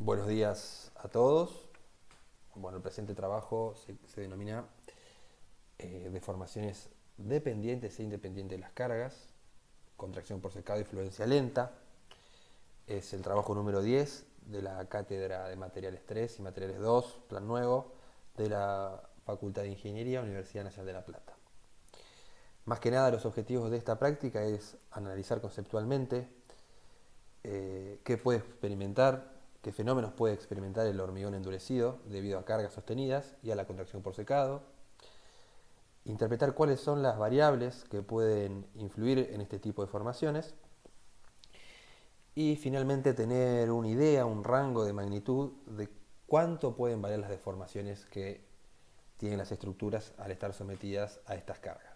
Buenos días a todos. Bueno, el presente trabajo se denomina deformaciones dependientes e independientes de las cargas, contracción por secado y fluencia lenta. Es el trabajo número 10 de la Cátedra de Materiales 3 y Materiales 2, Plan Nuevo, de la Facultad de Ingeniería, Universidad Nacional de La Plata. Más que nada, los objetivos de esta práctica es analizar conceptualmente qué puede experimentar, qué fenómenos puede experimentar el hormigón endurecido debido a cargas sostenidas y a la contracción por secado, interpretar cuáles son las variables que pueden influir en este tipo de formaciones y finalmente tener una idea, un rango de magnitud de cuánto pueden variar las deformaciones que tienen las estructuras al estar sometidas a estas cargas.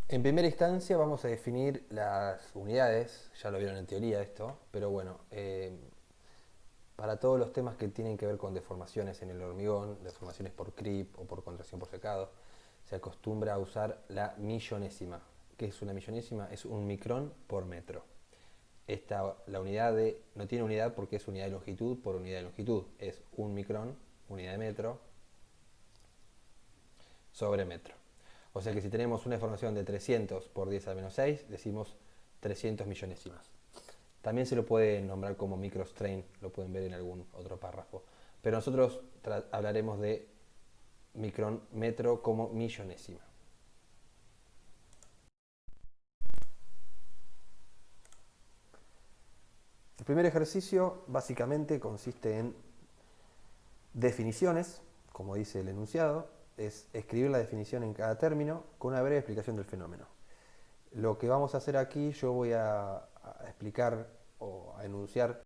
En primera instancia vamos a definir las unidades, ya lo vieron en teoría esto, pero bueno, para todos los temas que tienen que ver con deformaciones en el hormigón, deformaciones por creep o por contracción por secado, se acostumbra a usar la millonésima. ¿Qué es una millonésima? Es un micrón por metro. La unidad no tiene unidad porque es unidad de longitud por unidad de longitud. Es un micrón, unidad de metro, sobre metro. O sea que si tenemos una deformación de 300 por 10 a la menos 6, decimos 300 millonésimas. También se lo puede nombrar como microstrain, lo pueden ver en algún otro párrafo. Pero nosotros hablaremos de micrón metro como millonésima. El primer ejercicio básicamente consiste en definiciones, como dice el enunciado, es escribir la definición en cada término con una breve explicación del fenómeno. Lo que vamos a hacer aquí, yo voy a explicar o a enunciar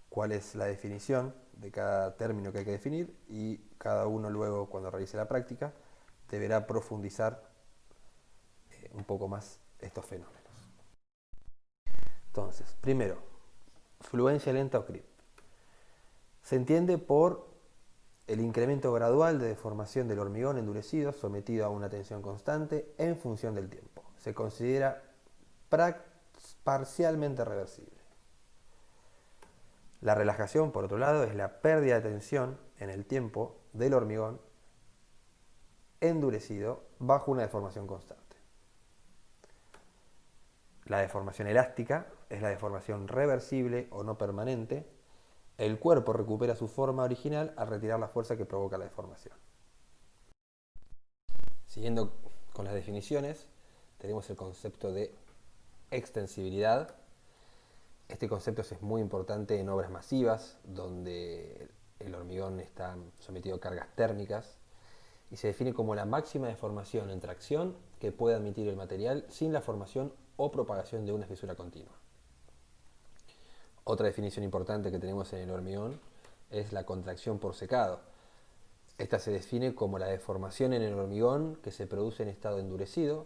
cuál es la definición de cada término que hay que definir y cada uno luego, cuando realice la práctica, deberá profundizar un poco más estos fenómenos. Entonces, primero, fluencia lenta o creep. Se entiende por el incremento gradual de deformación del hormigón endurecido sometido a una tensión constante en función del tiempo. Se considera parcialmente reversible. La relajación, por otro lado, es la pérdida de tensión en el tiempo del hormigón endurecido bajo una deformación constante. La deformación elástica es la deformación reversible o no permanente. El cuerpo recupera su forma original al retirar la fuerza que provoca la deformación. Siguiendo con las definiciones, tenemos el concepto de extensibilidad. Este concepto es muy importante en obras masivas, donde el hormigón está sometido a cargas térmicas y se define como la máxima deformación en tracción que puede admitir el material sin la formación o propagación de una fisura continua. Otra definición importante que tenemos en el hormigón es la contracción por secado. Esta se define como la deformación en el hormigón que se produce en estado endurecido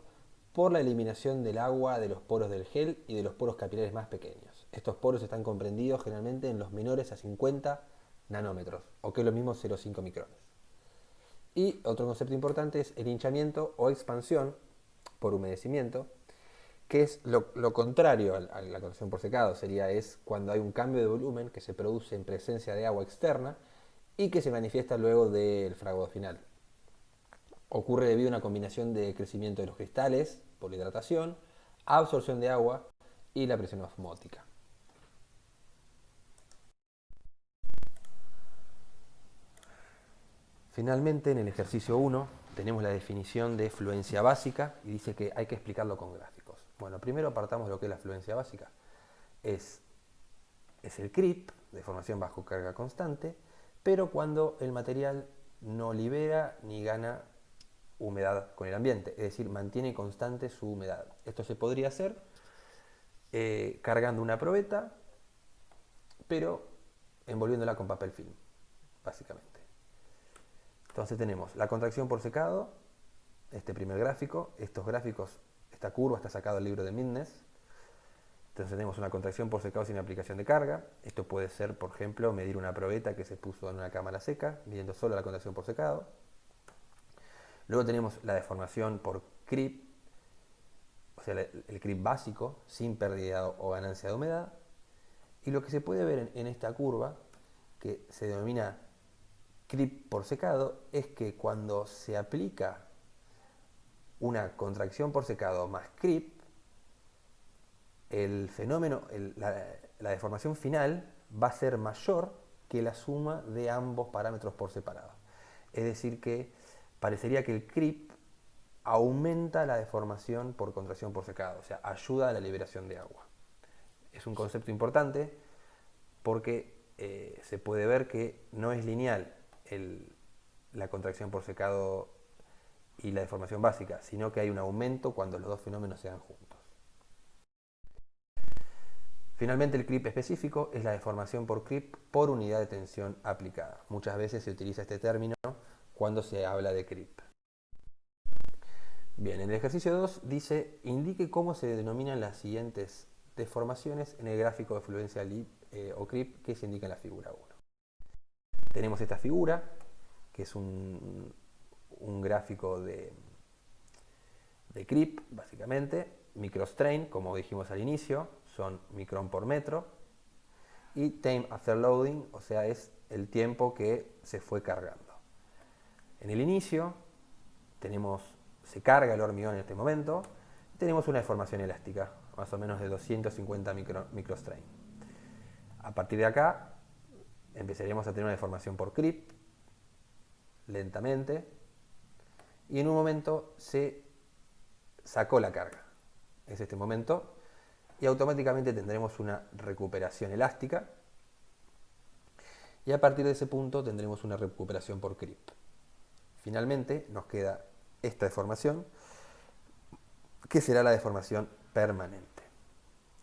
por la eliminación del agua de los poros del gel y de los poros capilares más pequeños. Estos poros están comprendidos generalmente en los menores a 50 nanómetros, o que es lo mismo 0,5 micrones. Y otro concepto importante es el hinchamiento o expansión por humedecimiento, que es lo contrario a la contracción por secado. Es cuando hay un cambio de volumen que se produce en presencia de agua externa y que se manifiesta luego del fraguado final. Ocurre debido a una combinación de crecimiento de los cristales por la hidratación, absorción de agua y la presión osmótica. Finalmente, en el ejercicio 1 tenemos la definición de fluencia básica y dice que hay que explicarlo con gráficos. Bueno, primero apartamos lo que es la fluencia básica. Es el creep, deformación bajo carga constante, pero cuando el material no libera ni gana humedad con el ambiente, es decir, mantiene constante su humedad. Esto se podría hacer cargando una probeta, pero envolviéndola con papel film, básicamente. Entonces tenemos la contracción por secado, este primer gráfico, estos gráficos, esta curva está sacada del libro de Midnes. Entonces tenemos una contracción por secado sin aplicación de carga. Esto puede ser, por ejemplo, medir una probeta que se puso en una cámara seca, midiendo solo la contracción por secado. Luego tenemos la deformación por creep, o sea, el creep básico, sin pérdida o ganancia de humedad. Y lo que se puede ver en esta curva, que se denomina creep por secado, es que cuando se aplica una contracción por secado más creep, el fenómeno, la deformación final va a ser mayor que la suma de ambos parámetros por separado. Es decir que parecería que el creep aumenta la deformación por contracción por secado, o sea, ayuda a la liberación de agua. Es un concepto importante porque se puede ver que no es lineal la contracción por secado y la deformación básica, sino que hay un aumento cuando los dos fenómenos se dan juntos. Finalmente, el creep específico es la deformación por creep por unidad de tensión aplicada. Muchas veces se utiliza este término cuando se habla de creep. Bien, en el ejercicio 2 dice, indique cómo se denominan las siguientes deformaciones en el gráfico de fluencia o creep que se indica en la figura 1. Tenemos esta figura, que es un gráfico de creep, básicamente, microstrain, como dijimos al inicio, son micrón por metro, y time after loading, o sea, es el tiempo que se fue cargando. En el inicio se carga el hormigón en este momento, y tenemos una deformación elástica, más o menos de 250 microstrain. A partir de acá, empezaremos a tener una deformación por creep, lentamente, y en un momento se sacó la carga. Es este momento, y automáticamente tendremos una recuperación elástica, y a partir de ese punto tendremos una recuperación por creep. Finalmente nos queda esta deformación, que será la deformación permanente,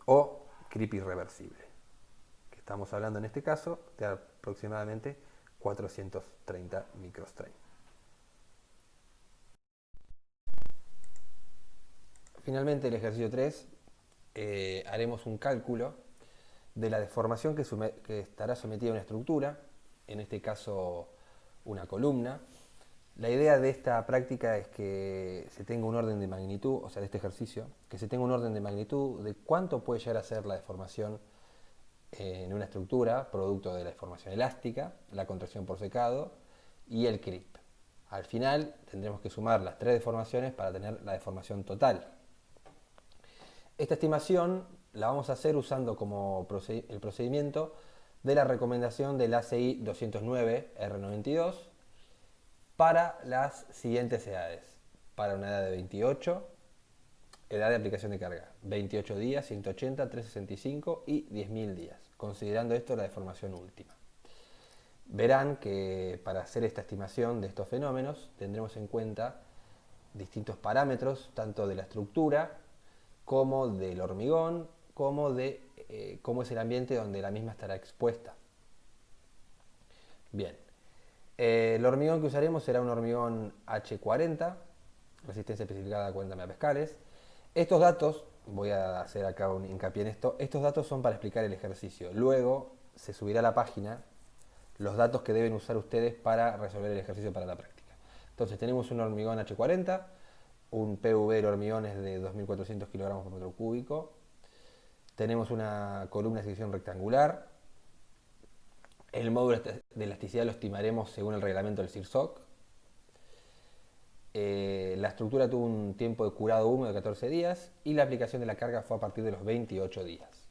o creep irreversible, que estamos hablando en este caso de aproximadamente 430 microstrain. Finalmente, el ejercicio 3, haremos un cálculo de la deformación que estará sometida a una estructura, en este caso una columna. La idea de esta práctica es que se tenga un orden de magnitud, o sea, de este ejercicio, que se tenga un orden de magnitud de cuánto puede llegar a ser la deformación en una estructura, producto de la deformación elástica, la contracción por secado y el creep. Al final tendremos que sumar las tres deformaciones para tener la deformación total. Esta estimación la vamos a hacer usando como el procedimiento de la recomendación del ACI 209 R92 para las siguientes edades. Para una edad de 28, edad de aplicación de carga, 28 días, 180, 365 y 10.000 días, considerando esto la deformación última. Verán que para hacer esta estimación de estos fenómenos tendremos en cuenta distintos parámetros, tanto de la estructura como del hormigón, como de cómo es el ambiente donde la misma estará expuesta. Bien, el hormigón que usaremos será un hormigón H40, resistencia especificada a 40 megapascales. Estos datos, voy a hacer acá un hincapié en esto, estos datos son para explicar el ejercicio. Luego se subirá a la página los datos que deben usar ustedes para resolver el ejercicio para la práctica. Entonces tenemos un hormigón H40, un PV del hormigón es de 2.400 kilogramos por metro cúbico, tenemos una columna de sección rectangular, el módulo de elasticidad lo estimaremos según el reglamento del CIRSOC. La estructura tuvo un tiempo de curado húmedo de 14 días y la aplicación de la carga fue a partir de los 28 días.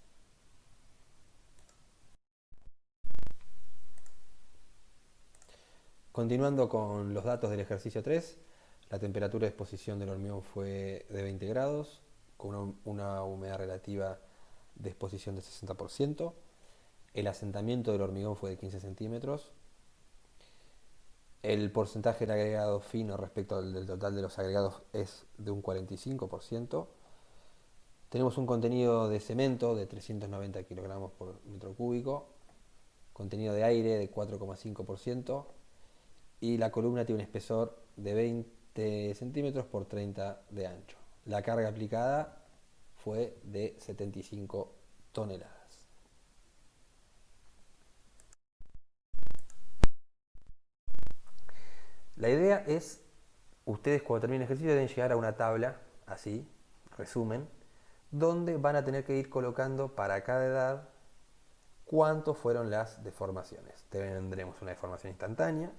Continuando con los datos del ejercicio 3, la temperatura de exposición del hormigón fue de 20 grados, con una humedad relativa de exposición del 60%. El asentamiento del hormigón fue de 15 centímetros. El porcentaje de agregado fino respecto del total de los agregados es de un 45%. Tenemos un contenido de cemento de 390 kilogramos por metro cúbico, contenido de aire de 4,5%, y la columna tiene un espesor de 20 centímetros por 30 de ancho. La carga aplicada fue de 75 toneladas. La idea es, ustedes cuando terminen el ejercicio deben llegar a una tabla, así, resumen, donde van a tener que ir colocando para cada edad cuánto fueron las deformaciones. Tendremos una deformación instantánea,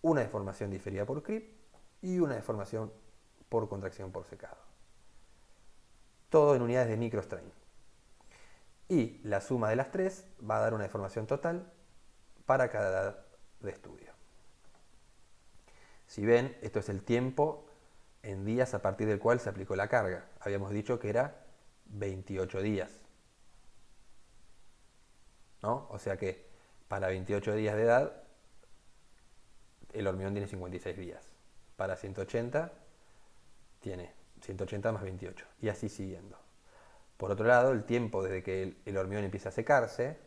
una deformación diferida por creep y una deformación por contracción por secado. Todo en unidades de microstrain. Y la suma de las tres va a dar una deformación total para cada edad de estudio. Si ven, esto es el tiempo en días a partir del cual se aplicó la carga. Habíamos dicho que era 28 días. ¿No? O sea que para 28 días de edad, el hormigón tiene 56 días. Para 180, tiene 180 más 28. Y así siguiendo. Por otro lado, el tiempo desde que el hormigón empieza a secarse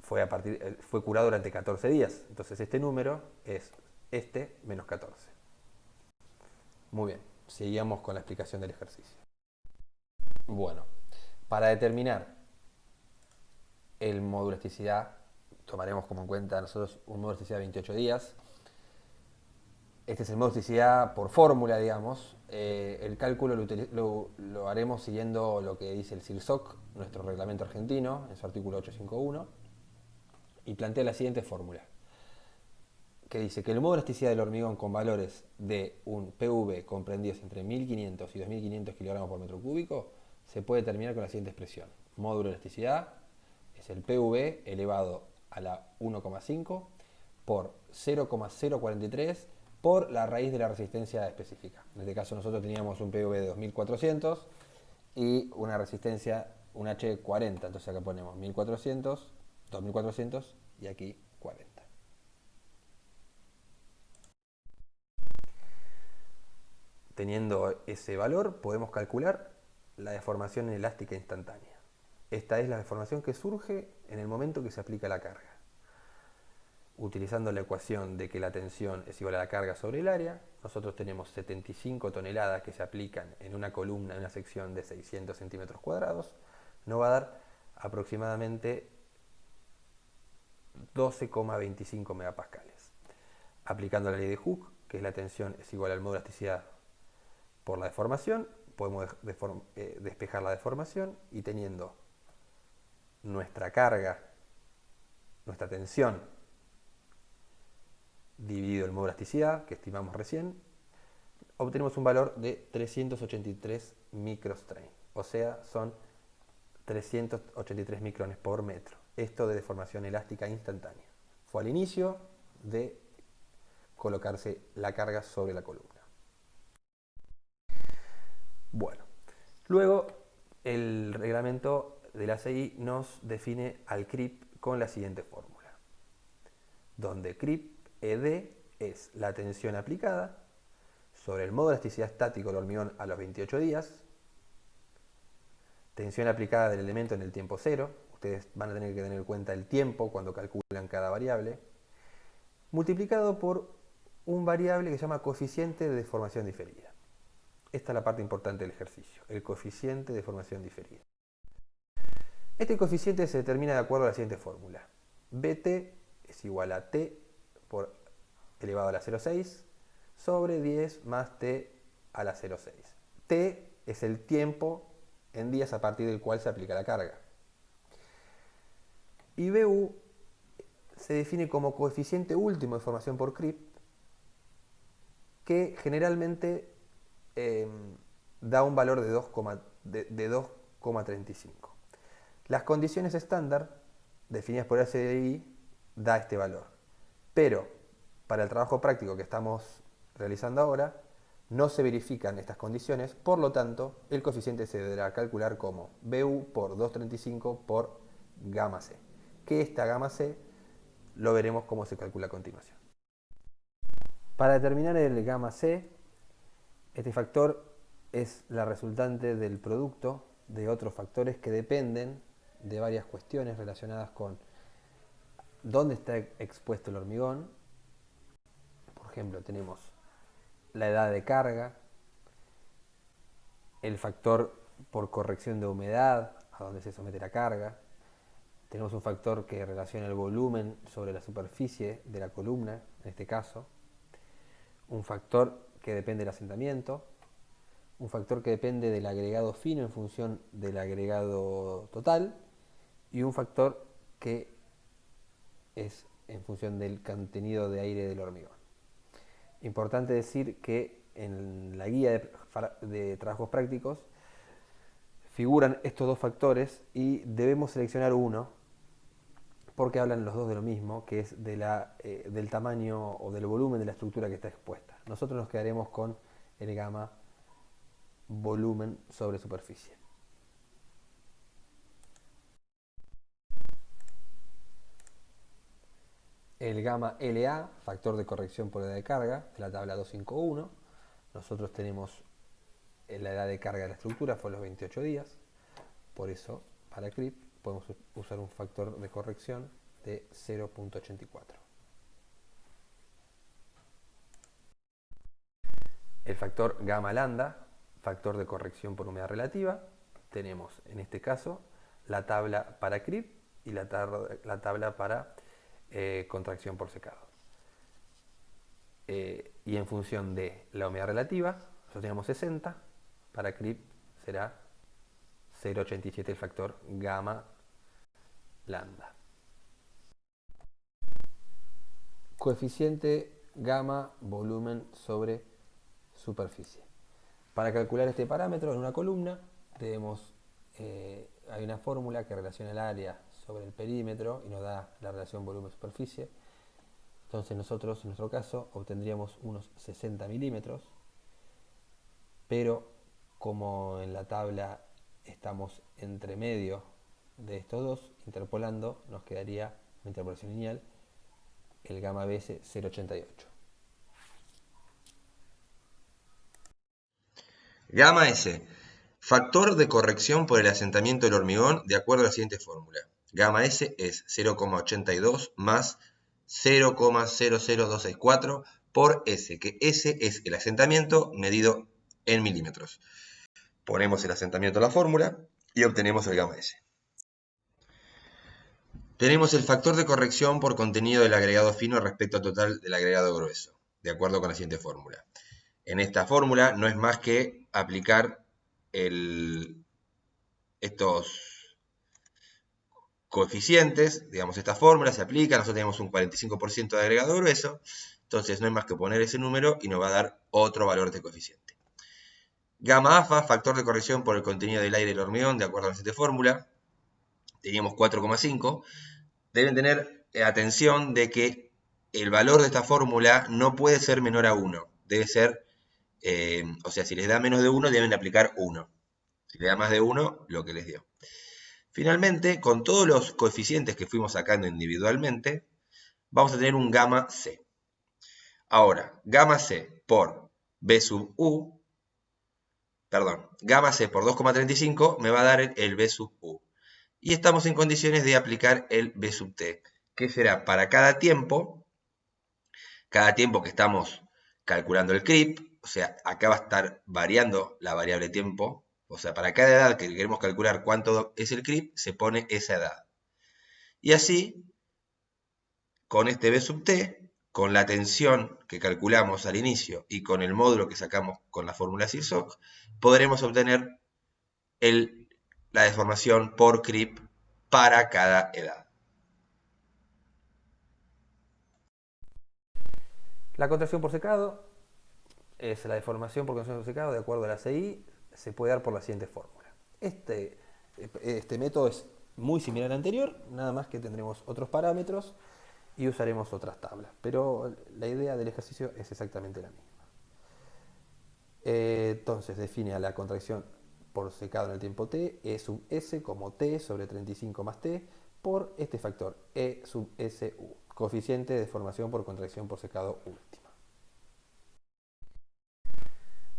fue curado durante 14 días. Entonces este número es este menos 14. Muy bien, seguimos con la explicación del ejercicio. Bueno, para determinar el módulo de elasticidad, tomaremos como en cuenta nosotros un módulo de elasticidad de 28 días. Este es el módulo de elasticidad por fórmula, digamos. El cálculo lo haremos siguiendo lo que dice el SILSOC, nuestro reglamento argentino, en su artículo 851, y plantea la siguiente fórmula, que dice que el módulo de elasticidad del hormigón con valores de un PV comprendidos entre 1500 y 2500 kilogramos por metro cúbico se puede determinar con la siguiente expresión. Módulo de elasticidad es el PV elevado a la 1,5 por 0,043 por la raíz de la resistencia específica. En este caso nosotros teníamos un PV de 2400 y una resistencia, un H40. Entonces acá ponemos 1400, 2400 y aquí 40. Teniendo ese valor, podemos calcular la deformación elástica instantánea. Esta es la deformación que surge en el momento que se aplica la carga. Utilizando la ecuación de que la tensión es igual a la carga sobre el área, nosotros tenemos 75 toneladas que se aplican en una columna, en una sección de 600 centímetros cuadrados, nos va a dar aproximadamente 12,25 megapascales. Aplicando la ley de Hooke, que es la tensión es igual al módulo de elasticidad por la deformación, podemos despejar la deformación y teniendo nuestra carga, nuestra tensión dividido el módulo de elasticidad, que estimamos recién, obtenemos un valor de 383 microstrain, o sea, son 383 micrones por metro. Esto de deformación elástica instantánea. Fue al inicio de colocarse la carga sobre la columna. Bueno, luego el reglamento de la ACI nos define al CRIP con la siguiente fórmula, donde CRIP ED es la tensión aplicada sobre el módulo de elasticidad estático del hormigón a los 28 días, tensión aplicada del elemento en el tiempo cero, ustedes van a tener que tener en cuenta el tiempo cuando calculan cada variable, multiplicado por un variable que se llama coeficiente de deformación diferida. Esta es la parte importante del ejercicio, el coeficiente de deformación diferida. Este coeficiente se determina de acuerdo a la siguiente fórmula. BT es igual a T por elevado a la 0,6 sobre 10 más T a la 0,6. T es el tiempo en días a partir del cual se aplica la carga. Y BU se define como coeficiente último de deformación por CRIP, que generalmente da un valor de 2,35. Las condiciones estándar definidas por ACI da este valor, pero para el trabajo práctico que estamos realizando ahora no se verifican estas condiciones, por lo tanto el coeficiente se deberá calcular como BU por 2,35 por gamma C, que esta gamma C lo veremos cómo se calcula a continuación. Para determinar el gamma C, este factor es la resultante del producto de otros factores que dependen de varias cuestiones relacionadas con dónde está expuesto el hormigón. Por ejemplo, tenemos la edad de carga, el factor por corrección de humedad, a donde se somete la carga. Tenemos un factor que relaciona el volumen sobre la superficie de la columna, en este caso. Un factor que depende del asentamiento, un factor que depende del agregado fino en función del agregado total y un factor que es en función del contenido de aire del hormigón. Importante decir que en la guía de trabajos prácticos figuran estos dos factores y debemos seleccionar uno porque hablan los dos de lo mismo, que es del tamaño o del volumen de la estructura que está expuesta. Nosotros nos quedaremos con el gamma volumen sobre superficie. El gamma LA, factor de corrección por edad de carga, de la tabla 251. Nosotros tenemos la edad de carga de la estructura, fue los 28 días. Por eso, para CRIP, podemos usar un factor de corrección de 0.84. El factor gamma lambda, factor de corrección por humedad relativa. Tenemos, en este caso, la tabla para CRIP y la tabla para contracción por secado. Y en función de la humedad relativa, nosotros tenemos 60, para CRIP será 0.87 el factor gamma lambda. Coeficiente gamma volumen sobre superficie. Para calcular este parámetro en una columna hay una fórmula que relaciona el área sobre el perímetro y nos da la relación volumen-superficie. Entonces nosotros, en nuestro caso, obtendríamos unos 60 milímetros, pero como en la tabla estamos entre medio de estos dos, interpolando, nos quedaría una interpolación lineal, el gamma BS 0.88. Gamma S, factor de corrección por el asentamiento del hormigón de acuerdo a la siguiente fórmula. Gamma S es 0,82 más 0,00264 por S, que S es el asentamiento medido en milímetros. Ponemos el asentamiento en la fórmula y obtenemos el gamma S. Tenemos el factor de corrección por contenido del agregado fino respecto al total del agregado grueso, de acuerdo con la siguiente fórmula. En esta fórmula no es más que aplicar estos coeficientes, digamos, esta fórmula se aplica, nosotros tenemos un 45% de agregado grueso, entonces no es más que poner ese número y nos va a dar otro valor de coeficiente. Gamma AFA, factor de corrección por el contenido del aire del hormigón, de acuerdo a la siguiente fórmula, teníamos 4,5. Deben tener atención de que el valor de esta fórmula no puede ser menor a 1, debe ser, o sea, si les da menos de 1 deben aplicar 1, si les da más de 1, lo que les dio. Finalmente, con todos los coeficientes que fuimos sacando individualmente, vamos a tener un gamma C. Ahora, gamma C por B sub U, perdón, gamma C por 2,35 me va a dar el B sub U. Y estamos en condiciones de aplicar el B sub T, que será para cada tiempo que estamos calculando el CRIP, o sea, acá va a estar variando la variable tiempo, o sea, para cada edad que queremos calcular cuánto es el CRIP, se pone esa edad. Y así, con este B sub T, con la tensión que calculamos al inicio y con el módulo que sacamos con la fórmula SIRSOC, podremos obtener la deformación por CRIP para cada edad. La contracción por secado es la deformación por contracción por secado de acuerdo a la CI, se puede dar por la siguiente fórmula. Este método es muy similar al anterior, nada más que tendremos otros parámetros y usaremos otras tablas, pero la idea del ejercicio es exactamente la misma. Entonces define a la contracción por secado en el tiempo t, E sub S como t sobre 35 más t, por este factor, E sub SU, coeficiente de deformación por contracción por secado última.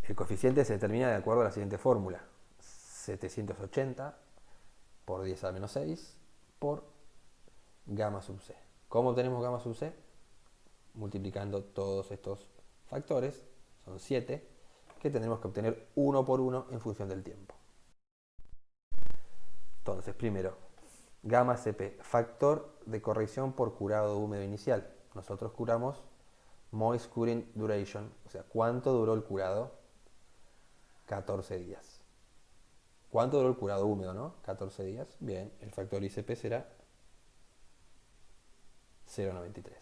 El coeficiente se determina de acuerdo a la siguiente fórmula, 780 por 10 a la menos 6 por gamma sub c. ¿Cómo obtenemos gamma sub c? Multiplicando todos estos factores, son 7, que tendremos que obtener uno por uno en función del tiempo. Entonces, primero, gamma cp, factor de corrección por curado húmedo inicial. Nosotros curamos moist curing duration, o sea, cuánto duró el curado. 14 días. ¿Cuánto duró el curado húmedo, no? 14 días. Bien, el factor ICP será 0,93.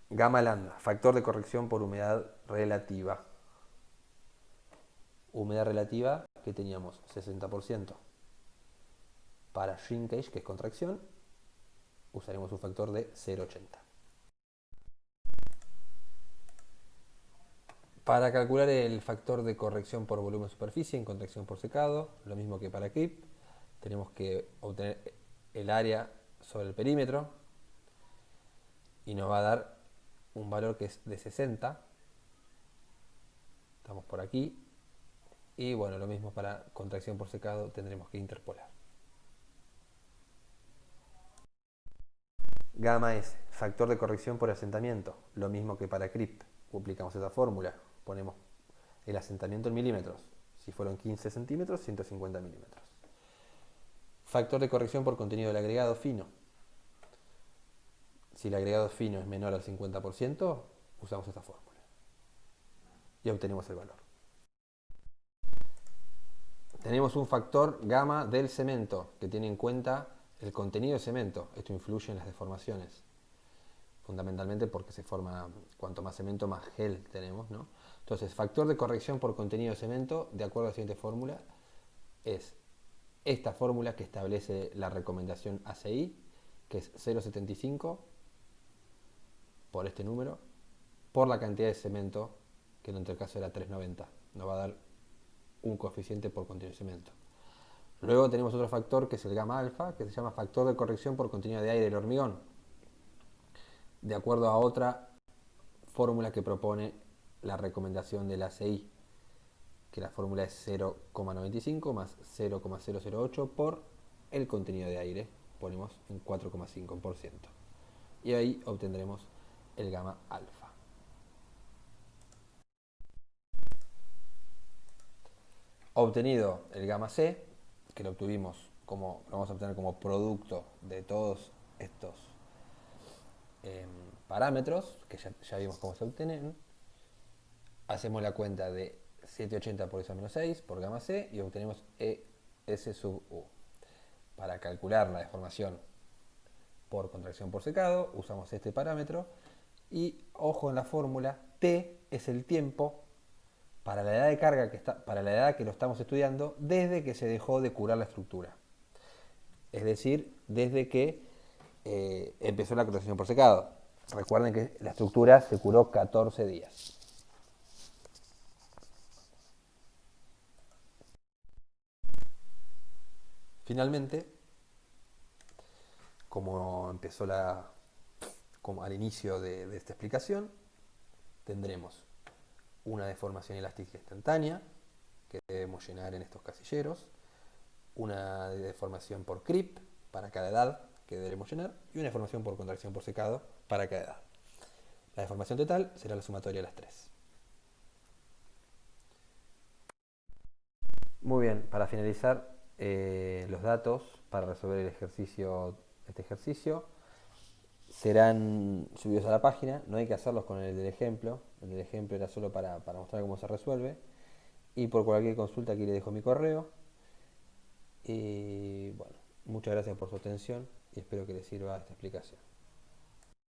Gamma lambda, factor de corrección por humedad relativa. Humedad relativa que teníamos 60%. Para shrinkage, que es contracción, usaremos un factor de 0,80. Para calcular el factor de corrección por volumen superficie en contracción por secado, lo mismo que para CRIP, tenemos que obtener el área sobre el perímetro y nos va a dar un valor que es de 60. Estamos por aquí. Y bueno, lo mismo para contracción por secado, tendremos que interpolar. Gamma S, factor de corrección por asentamiento, lo mismo que para CRIP. Aplicamos esta fórmula, ponemos el asentamiento en milímetros. Si fueron 15 centímetros, 150 milímetros. Factor de corrección por contenido del agregado fino. Si el agregado fino es menor al 50%, usamos esta fórmula. Y obtenemos el valor. Tenemos un factor gamma del cemento, que tiene en cuenta el contenido de cemento. Esto influye en las deformaciones. Fundamentalmente porque se forma, cuanto más cemento, más gel tenemos, ¿no? Entonces, factor de corrección por contenido de cemento, de acuerdo a la siguiente fórmula, es esta fórmula que establece la recomendación ACI, que es 0,75 por este número, por la cantidad de cemento, que en nuestro caso era 3,90. Nos va a dar un coeficiente por contenido de cemento. Luego tenemos otro factor que es el gamma alfa, que se llama factor de corrección por contenido de aire del hormigón, de acuerdo a otra fórmula que propone la recomendación de la ACI, que la fórmula es 0,95 más 0,008 por el contenido de aire, ponemos en 4,5%. Y ahí obtendremos el gamma alfa. Obtenido el gamma C, que lo obtuvimos como, lo vamos a obtener como producto de todos estos parámetros, que ya vimos cómo se obtienen, hacemos la cuenta de 780 por 10 a menos 6 por gamma C y obtenemos ES sub U. Para calcular la deformación por contracción por secado, usamos este parámetro y, ojo en la fórmula, T es el tiempo para la edad de carga para la edad que lo estamos estudiando desde que se dejó de curar la estructura. Es decir, desde que empezó la contracción por secado. Recuerden que la estructura se curó 14 días. Finalmente, como empezó como al inicio de esta explicación, tendremos una deformación elástica instantánea que debemos llenar en estos casilleros, una deformación por CRIP para cada edad que debemos llenar y una deformación por contracción por secado para cada edad. La deformación total será la sumatoria de las tres. Muy bien, para finalizar, los datos para resolver este ejercicio serán subidos a la página. No hay que hacerlos con el del ejemplo. El del ejemplo era solo para mostrar cómo se resuelve. Y por cualquier consulta aquí les dejo mi correo. Y bueno, muchas gracias por su atención y espero que les sirva esta explicación.